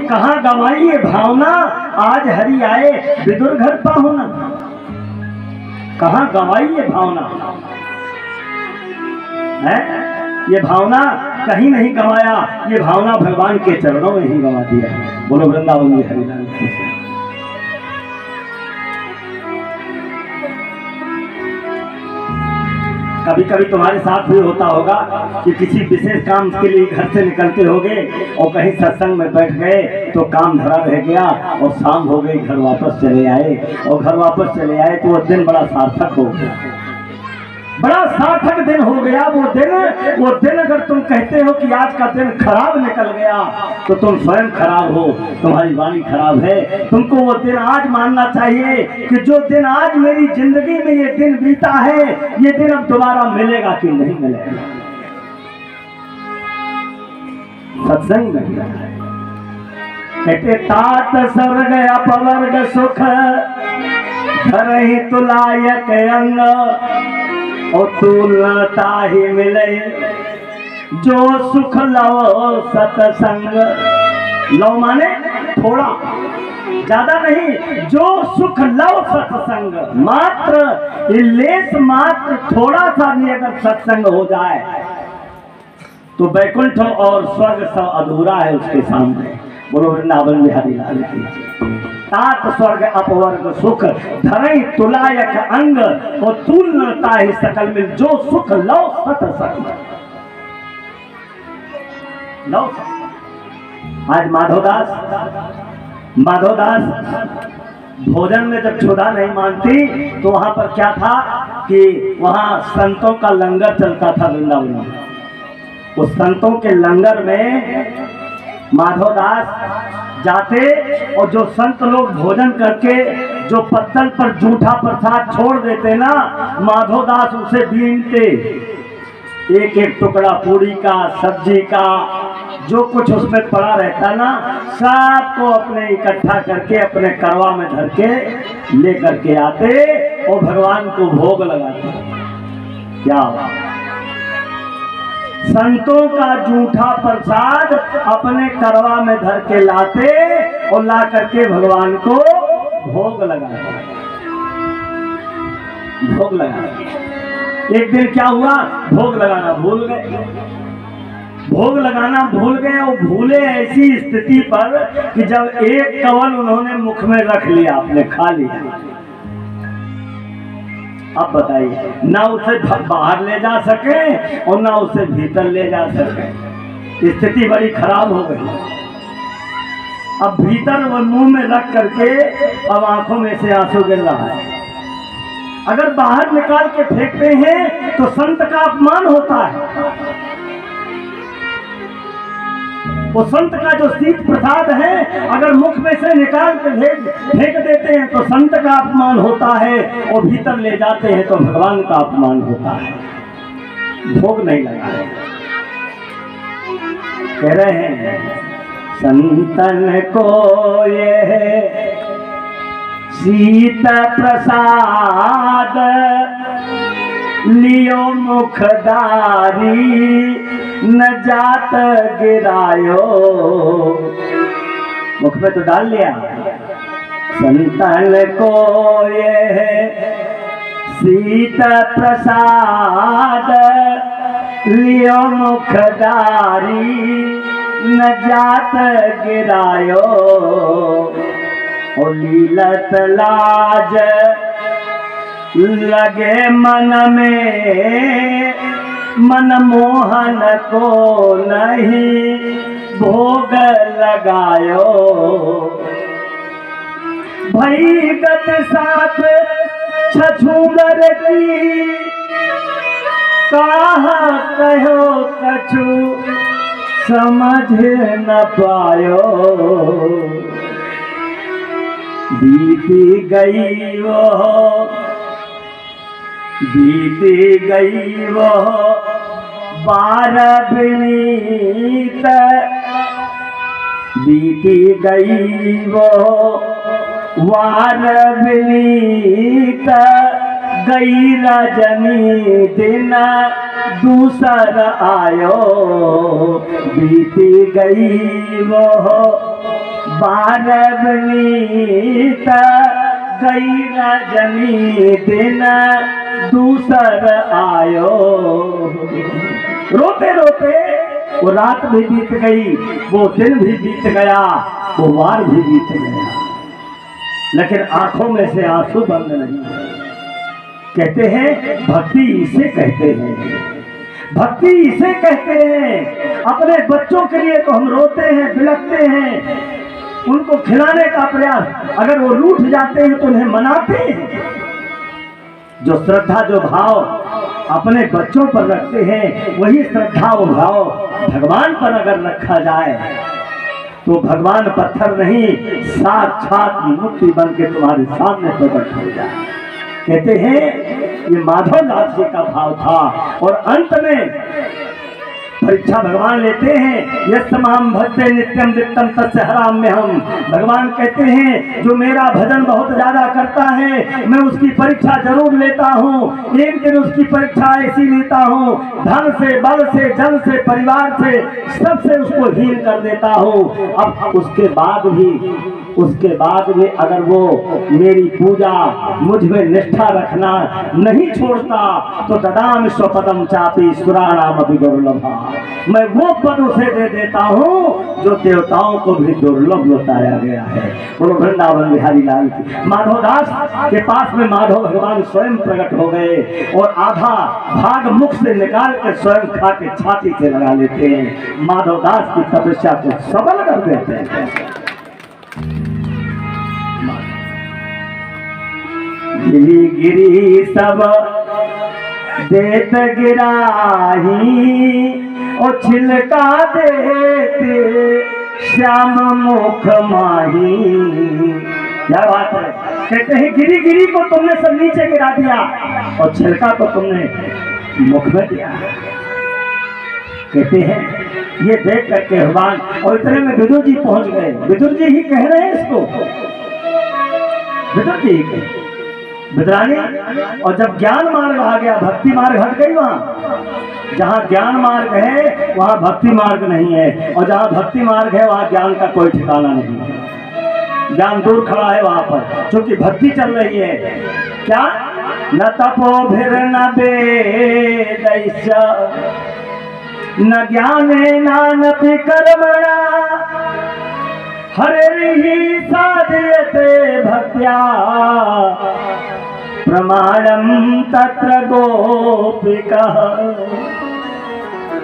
कहाँ गवाई ये भावना, आज हरि आए विदुर घर पाहुना। कहाँ गवाई ये भावना है, ये भावना कहीं नहीं गवाया, ये भावना भगवान के चरणों में ही गवा दिया। बोलो वृंदावन में हरिलाल की। कभी कभी तुम्हारे साथ भी होता होगा कि किसी विशेष काम के लिए घर से निकलते होगे और कहीं सत्संग में बैठ गए तो काम धरा रह गया और शाम हो गई, घर वापस चले आए, और घर वापस चले आए तो वो दिन बड़ा सार्थक हो गया, बड़ा सार्थक दिन हो गया। वो दिन अगर तुम कहते हो कि आज का दिन खराब निकल गया तो तुम स्वयं खराब हो, तुम्हारी वाणी खराब है। तुमको वो दिन आज मानना चाहिए कि जो दिन आज मेरी जिंदगी में ये दिन बीता है, ये दिन अब दोबारा मिलेगा कि नहीं मिलेगा। सत्संग में कहते तात स्वर्ग अपवर्ग सुख धरहि तुलायक अंग, और तुलता ही मिले जो सुख लव सतसंग। लव माने थोड़ा, ज्यादा नहीं, जो सुख लव सत्संग, मात्र लेस मात्र थोड़ा सा भी अगर सत्संग हो जाए तो वैकुंठ और स्वर्ग सब अधूरा है उसके सामने। बोलो वृंदावन बिहारी लाल की। तात स्वर्ग अपवर्ग सुख धरई तुलायक अंग, और तुलता ही सकल मिल जो सुख लव सत्संग। लव आज माधवदास भोजन में जब क्षुधा नहीं मानती तो वहां पर क्या था कि वहां संतों का लंगर चलता था वृंदावन में। उस संतों के लंगर में माधवदास जाते और जो संत लोग भोजन करके जो पत्तल पर जूठा प्रसाद छोड़ देते ना, माधवदास उसे बीनते, एक एक टुकड़ा पूरी का, सब्जी का, जो कुछ उसमें पड़ा रहता ना, सबको अपने इकट्ठा करके अपने करवा में धर के लेकर के आते और भगवान को भोग लगाते। क्या संतों का जूठा प्रसाद अपने करवा में धर के लाते और ला करके भगवान को भोग लगाते। भोग लगाते। एक दिन क्या हुआ, भोग लगाना भूल गए। भोग लगाना भूल गए और भूले ऐसी स्थिति पर कि जब एक कवल उन्होंने मुख में रख लिया, आपने खा लिया। अब बताइए, ना उसे बाहर ले जा सके और ना उसे भीतर ले जा सके। स्थिति बड़ी खराब हो गई। अब भीतर वो मुंह में रख करके अब आंखों में से आंसू गिर रहा है। अगर बाहर निकाल के फेंकते हैं तो संत का अपमान होता है। वो संत का जो शीत प्रसाद है अगर मुख में से निकाल के फेंक देते हैं तो संत का अपमान होता है, और भीतर ले जाते हैं तो भगवान का अपमान होता है। भोग नहीं लगा है। कह रहे हैं संतन को ये शीत प्रसाद लियो मुखदारी न जात गिरायो। मुख में तो डाल लिया। संतन को ये शीत प्रसाद लियो मुखदारी न जात गिरायो। और लीलत लाज लगे मन में मन मोहन को नहीं भोग लगायो। भई गत साथ छछूंदर की कहा कहो कछु समझ न पायो। बीती गई वो बार बिनीत, बीती गई वो वार बिनीत। गई रजनी दिन दूसर आयो। बीती गई वो बारवनीत गई रजनी दिन दूसर आयो। रोते रोते वो रात भी बीत गई, वो दिन भी बीत गया, वो वार भी बीत गया, लेकिन आंखों में से आंसू बंद नहीं। कहते हैं भक्ति इसे कहते हैं, भक्ति इसे कहते हैं। अपने बच्चों के लिए तो हम रोते हैं, बिलखते हैं, उनको खिलाने का प्रयास, अगर वो रूठ जाते हैं तो उन्हें मनाते हैं। जो श्रद्धा जो भाव अपने बच्चों पर रखते हैं, वही श्रद्धा वो भाव भगवान पर अगर रखा जाए तो भगवान पत्थर नहीं, साक्षात मूर्ति बन के तुम्हारे सामने प्रकट हो जाए। कहते हैं ये माधव दास जी का भाव था। और अंत में परीक्षा भगवान लेते हैं, यस्तमाम भक्ते नित्यम वित्तम तस्य हराम्य हम। भगवान कहते हैं जो मेरा भजन बहुत ज्यादा करता है, मैं उसकी परीक्षा जरूर लेता हूँ। एक दिन उसकी परीक्षा ऐसी लेता हूँ, धन से, बल से, जन से, परिवार से, सबसे उसको हीन कर देता हूँ। अब उसके बाद भी अगर वो मेरी पूजा, मुझ में निष्ठा रखना नहीं छोड़ता तो ददाम स्वपदम चापी सुराणाम अपि दुर्लभा। मैं वो पद उसे दे देता हूँ जो देवताओं को भी दुर्लभ बताया गया है। बोलो वृंदावन बिहारी लाल की। माधवदास के पास में माधव भगवान स्वयं प्रकट हो गए और आधा भाग मुख से निकाल के स्वयं खा के छाती से लगा लेते हैं। माधवदास की तपस्या को सबल कर देते हैं। गिरी गिरी सब देत गिराही और छिलका देते श्याम मुख माही। क्या बात है। कहते हैं गिरी गिरी को तुमने सब नीचे गिरा दिया और छिलका को तुमने मुख में दिया। कहते हैं ये देख करके भगवान, और इतने में विदुर जी पहुंच गए। विदुर जी ही कह रहे हैं इसको, विदुर जी ही कह विद्राणी। और जब ज्ञान मार्ग आ गया, भक्ति मार्ग हट गई। वहां जहां ज्ञान मार्ग है वहां भक्ति मार्ग नहीं है, और जहां भक्ति मार्ग है वहां ज्ञान का कोई ठिकाना नहीं है। ज्ञान दूर खड़ा है वहां पर, क्योंकि भक्ति चल रही है। क्या न तपो भिर न वेदैश्च न ज्ञाने नानपि कर्मणा हरिर्हि साधयते भक्त्या प्रमाणम तत्र गोपिका।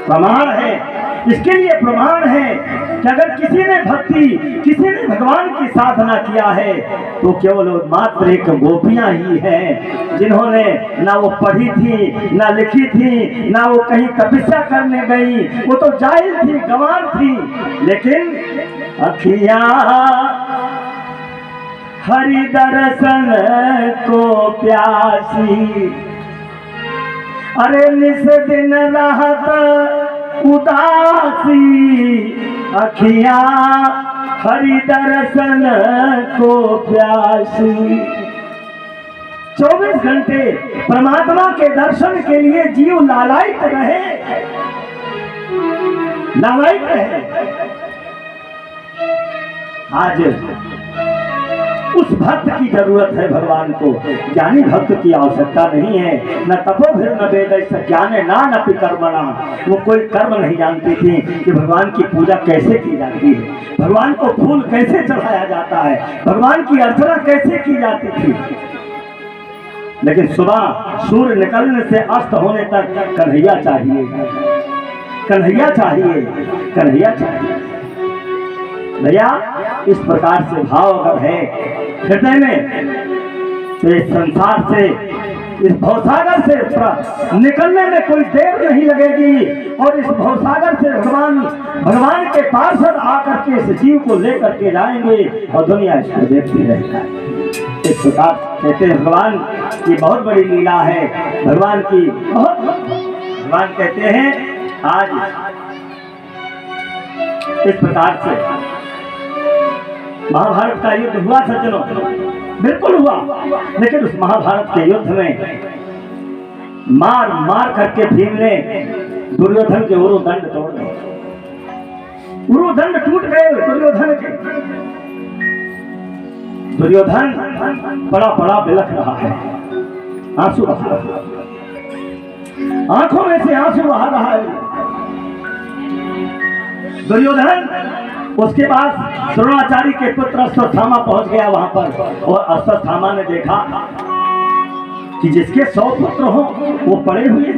प्रमाण है, इसके लिए प्रमाण है कि अगर किसी ने भक्ति, किसी ने भगवान की साधना किया है तो केवल मात्र एक गोपियां ही हैं, जिन्होंने ना वो पढ़ी थी, ना लिखी थी, ना वो कहीं तपस्या करने गई, वो तो जाहिल थी, गंवार थी, लेकिन अखियां हरि दर्शन को प्यासी। अरे निस दिन रहत उदासी अखियां हरि दर्शन को प्यासी। 24 घंटे परमात्मा के दर्शन के लिए जीव लालायित रहे, लालायित रहे। आज उस भक्त की जरूरत है भगवान को, ज्ञानी भक्त की आवश्यकता नहीं है। न तपो फिर न वेद ज्ञाने ना न कर्मणा। वो कोई कर्म नहीं जानती थी कि भगवान की पूजा कैसे की जाती है, भगवान को फूल कैसे चढ़ाया जाता है, भगवान की अर्चना कैसे की जाती थी। लेकिन सुबह सूर्य निकलने से अस्त होने तक कन्हैया चाहिए, कन्हैया चाहिए, कन्हैया चाहिए। भैया इस प्रकार से भाव अगर है हृदय में तो इस संसार से, इस भवसागर से निकलने में कोई देर नहीं लगेगी, और इस भवसागर से भगवान के पार्षद आकर के इस जीव को लेकर के जाएंगे और दुनिया इसको देखती रहेगा। इस प्रकार कहते हैं भगवान की बहुत बड़ी लीला है, भगवान की बहुत। भगवान कहते हैं आज इस प्रकार से महाभारत का युद्ध हुआ सज्जनों, बिल्कुल हुआ, लेकिन उस महाभारत के युद्ध में मार मार करके भीम ने दुर्योधन के उरुदंड तोड़ दिए। उरुदंड टूट गए दुर्योधन के। दुर्योधन बड़ा बड़ा बिलख रहा है, आंसू बहा रहा है, आंखों में से आंसू बहा रहा है दुर्योधन। उसके बाद द्रोणाचार्य के पुत्र अश्वत्थामा पहुंच गया वहां पर, और अश्वत्थामा ने देखा कि जिसके 100 पुत्र हो वो पड़े हुए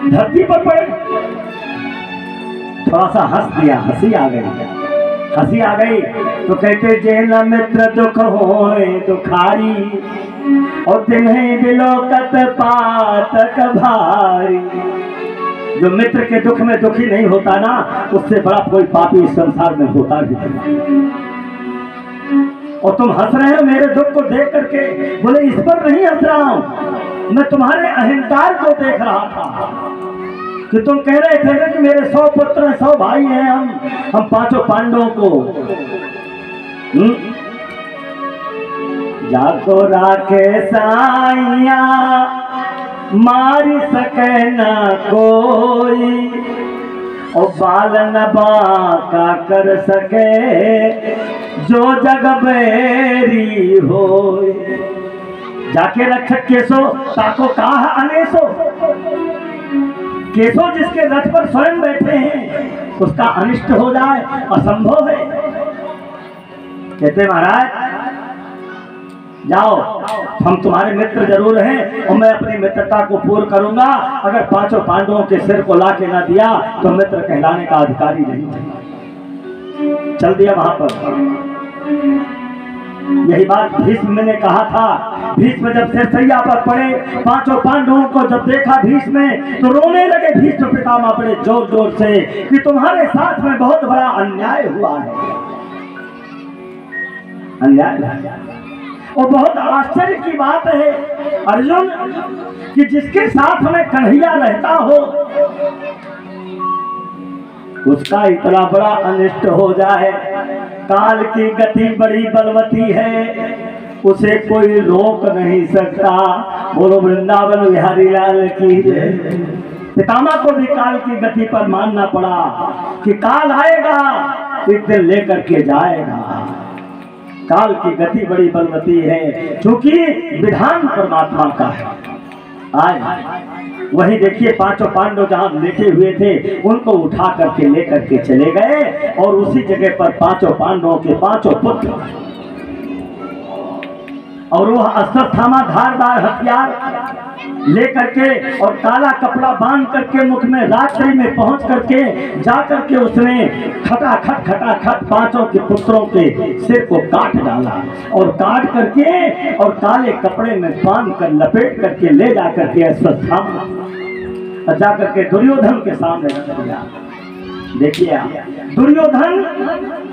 धरती पर पड़े। थोड़ा सा हंस दिया, हंसी आ गई तो कहते जे न मित्र दुख होए दुखारी, और तिन्हें बिलोकत पातक भारी। जो मित्र के दुख में दुखी नहीं होता ना, उससे बड़ा कोई पापी इस संसार में होता भी नहीं। और तुम हंस रहे हो मेरे दुख को देख करके, बोले इस पर नहीं हंस रहा हूं, मैं तुम्हारे अहंकार को देख रहा था कि तुम कह रहे थे कि मेरे 100 पुत्र हैं, 100 भाई हैं, हम 5 पांडवों को जाको राखे साइया मार सके न कोई, और बाल न बाका कर सके जो जग बैरी हो। जाके रक्षक केसो ताको काह अनेसो, केसो जिसके रथ पर स्वयं बैठे हैं उसका अनिष्ट हो जाए असंभव है। कहते महाराज जाओ, हम तुम्हारे मित्र जरूर हैं और मैं अपनी मित्रता को पूर्ण करूंगा। अगर 5 पांडवों के सिर को लाके ना दिया तो मित्र कहलाने का अधिकारी नहीं। चल दिया वहां पर। यही बात भीष्म ने कहा था। भीष्म जब सिरसैया पर पड़े, 5 पांडवों को जब देखा भीष्म तो रोने लगे भीष्म पितामह बड़े जोर जोर से कि तुम्हारे साथ में बहुत बड़ा अन्याय हुआ है, अन्याय। और बहुत आश्चर्य की बात है अर्जुन कि जिसके साथ में कन्हैया रहता हो उसका इतना बड़ा अनिष्ट हो जाए। काल की गति बड़ी बलवती है, उसे कोई रोक नहीं सकता। बोलो वृंदावन बिहारी लाल की जय। पितामह को भी काल की गति पर मानना पड़ा कि काल आएगा, एक दिन लेकर के जाएगा। काल की गति बड़ी बलवती है, क्योंकि विधान परमात्मा का है। आज वही देखिए 5 पांडव जहां लेटे हुए थे उनको उठा करके लेकर के चले गए, और उसी जगह पर 5 पांडवों के 5 पुत्र, और वह अश्वत्थामा धारदार हथियार लेकर के और काला कपड़ा बांध करके मुख में रात्रि में पहुंच करके जा करके उसने खटाखट 5 के पुत्रों के सिर को काट डाला, और काट करके और काले कपड़े में बांध कर लपेट करके ले जा करके अश्वत्थामा जा करके दुर्योधन के सामने रख दिया। देखिए दुर्योधन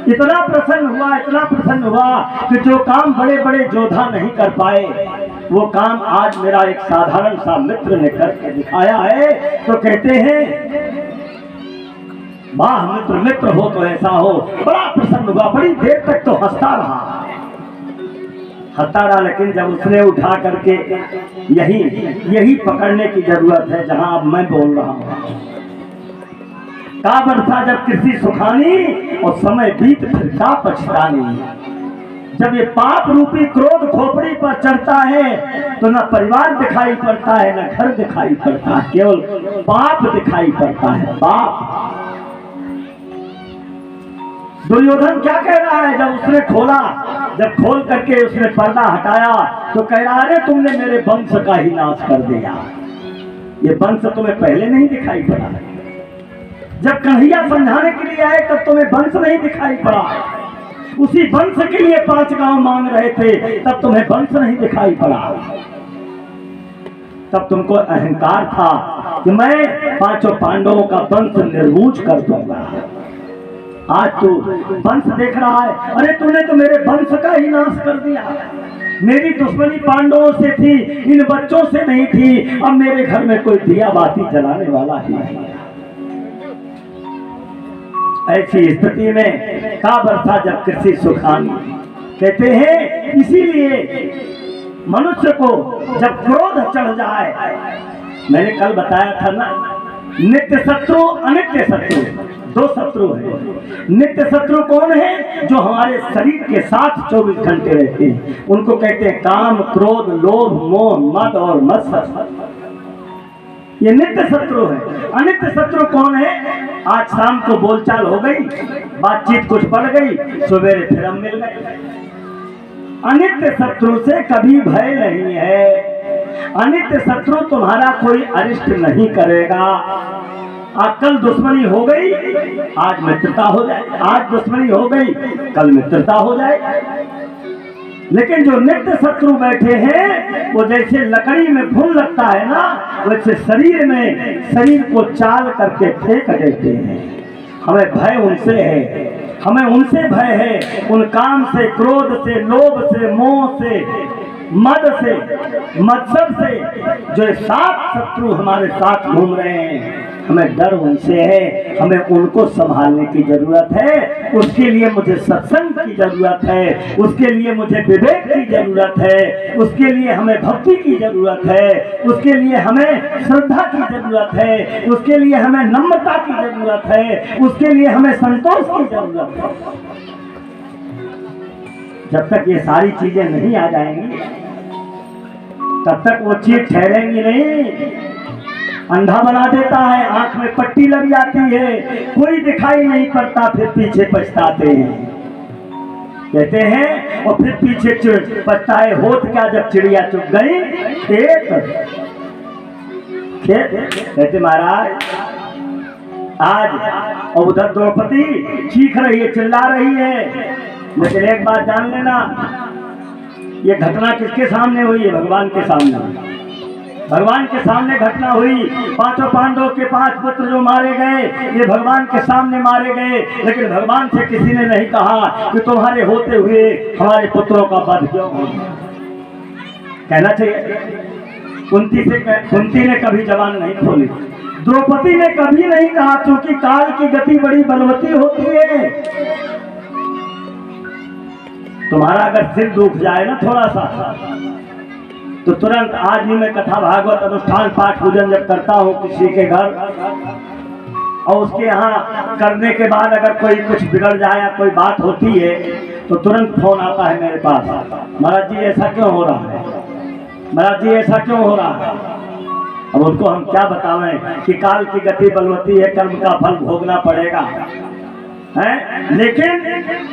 इतना प्रसन्न हुआ कि जो काम बड़े बड़े योद्धा नहीं कर पाए वो काम आज मेरा एक साधारण सा मित्र ने करके दिखाया है। तो कहते हैं वाह मित्र हो तो ऐसा हो। बड़ा प्रसन्न हुआ, बड़ी देर तक तो हंसता रहा, लेकिन जब उसने उठा करके यही पकड़ने की जरूरत है जहां अब मैं बोल रहा हूं। का बरसा जब कृषि सुखानी और समय बीत फिर का पछतानी। जब ये पाप रूपी क्रोध खोपड़ी पर चढ़ता है तो न परिवार दिखाई पड़ता है, न घर दिखाई पड़ता है, केवल पाप दिखाई पड़ता है, पाप। दुर्योधन क्या कह रहा है जब उसने जब खोल करके उसने पर्दा हटाया तो कह रहा है तुमने मेरे वंश का ही नाश कर दिया। ये वंश तुम्हें पहले नहीं दिखाई पड़ा, जब कन्हैया समझाने के लिए आए तब तुम्हें वंश नहीं दिखाई पड़ा। उसी वंश के लिए 5 गांव मांग रहे थे, तब तुम्हें वंश नहीं दिखाई पड़ा। तब तुमको अहंकार था कि मैं 5 पांडवों का वंश निर्मूल कर दूंगा। आज तू वंश देख रहा है, अरे तूने तो मेरे वंश का ही नाश कर दिया। मेरी दुश्मनी पांडवों से थी, इन बच्चों से नहीं थी। अब मेरे घर में कोई दिया बाती जलाने वाला ही नहीं। ऐसी स्थिति में का बरसा जब कृषि सुखानी। कहते हैं इसीलिए मनुष्य को जब क्रोध चढ़ जाए, मैंने कल बताया था ना, नित्य शत्रु अनित्य शत्रु। दो शत्रु हैं। नित्य शत्रु कौन है? जो हमारे शरीर के साथ 24 घंटे रहते हैं, उनको कहते हैं काम, क्रोध, लोभ, मोह, मद और मत्सर। ये नित्य शत्रु है। अनित्य शत्रु कौन है? आज शाम को बोलचाल हो गई, बातचीत कुछ बढ़ गई, सवेरे फिर हम मिल गए। अनित्य शत्रु से कभी भय नहीं है। अनित्य शत्रु तुम्हारा कोई अरिष्ट नहीं करेगा। आज कल दुश्मनी हो गई, आज मित्रता हो जाए, आज दुश्मनी हो गई, कल मित्रता हो जाए। लेकिन जो नित्य शत्रु बैठे हैं, वो जैसे लकड़ी में घुन लगता है ना, वैसे शरीर को चाल करके फेंक देते हैं। हमें भय उनसे है, हमें उनसे भय है, उन काम से, क्रोध से, लोभ से, मोह से, मद से, मत्सर से। जो 7 शत्रु हमारे साथ घूम रहे हैं, हमें डर उनसे है, हमें उनको संभालने की जरूरत है। उसके लिए मुझे सत्संग की जरूरत है, उसके लिए मुझे विवेक की जरूरत है, उसके लिए हमें भक्ति की जरूरत है, उसके लिए हमें श्रद्धा की जरूरत है, उसके लिए हमें नम्रता की जरूरत है, उसके लिए हमें संतोष की जरूरत है। जब तक ये सारी चीजें नहीं आ जाएंगी, तब तक वो चीज ठहरेंगी नहीं। अंधा बना देता है, आंख में पट्टी लग जाती है, कोई दिखाई नहीं पड़ता, फिर पीछे पछताते हैं, कहते हैं। और फिर पीछे पछताए होत क्या, जब चिड़िया चुग गई खेत। कहते महाराज आज, और उधर द्रौपदी चीख रही है, चिल्ला रही है। लेकिन एक बात जान लेना, ये घटना किसके सामने हुई है? भगवान के सामने। भगवान के सामने घटना हुई। 5 पांडवों के 5 पुत्र जो मारे गए, ये भगवान के सामने मारे गए। लेकिन भगवान से किसी ने नहीं कहा कि तुम्हारे होते हुए हमारे पुत्रों का वध क्यों हो। कहना चाहिए। कुंती ने कभी जबान नहीं खोली, द्रौपदी ने कभी नहीं कहा, क्योंकि काल की गति बड़ी बलवती होती है। तुम्हारा अगर सिर दुख जाए ना थोड़ा सा, तो तुरंत, आज भी मैं कथा भागवत अनुष्ठान पाठ पूजन जब करता हूँ किसी के घर, और उसके यहाँ करने के बाद अगर कोई कुछ बिगड़ जाए या कोई बात होती है, तो तुरंत फोन आता है मेरे पास, महाराज जी ऐसा क्यों हो रहा है, महाराज जी ऐसा क्यों हो रहा है। अब उनको हम क्या बतावें कि काल की गति बलवती है, कर्म का फल भोगना पड़ेगा है। लेकिन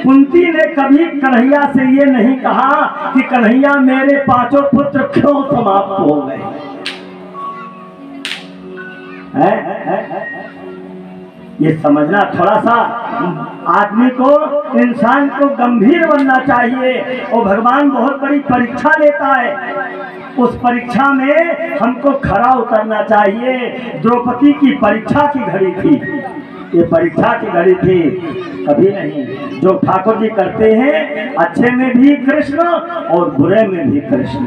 कुंती ने कभी कन्हैया से ये नहीं कहा कि कन्हैया मेरे 5 पुत्र क्यों समाप्त हो गए। ये समझना, थोड़ा सा आदमी को, इंसान को गंभीर बनना चाहिए। और भगवान बहुत बड़ी परीक्षा लेता है, उस परीक्षा में हमको खरा उतरना चाहिए। द्रौपदी की परीक्षा की घड़ी थी, ये परीक्षा की घड़ी थी, कभी नहीं। जो ठाकुर जी करते हैं, अच्छे में भी कृष्ण और बुरे में भी कृष्ण।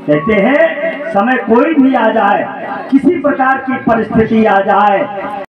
कहते हैं समय कोई भी आ जाए, किसी प्रकार की परिस्थिति आ जाए,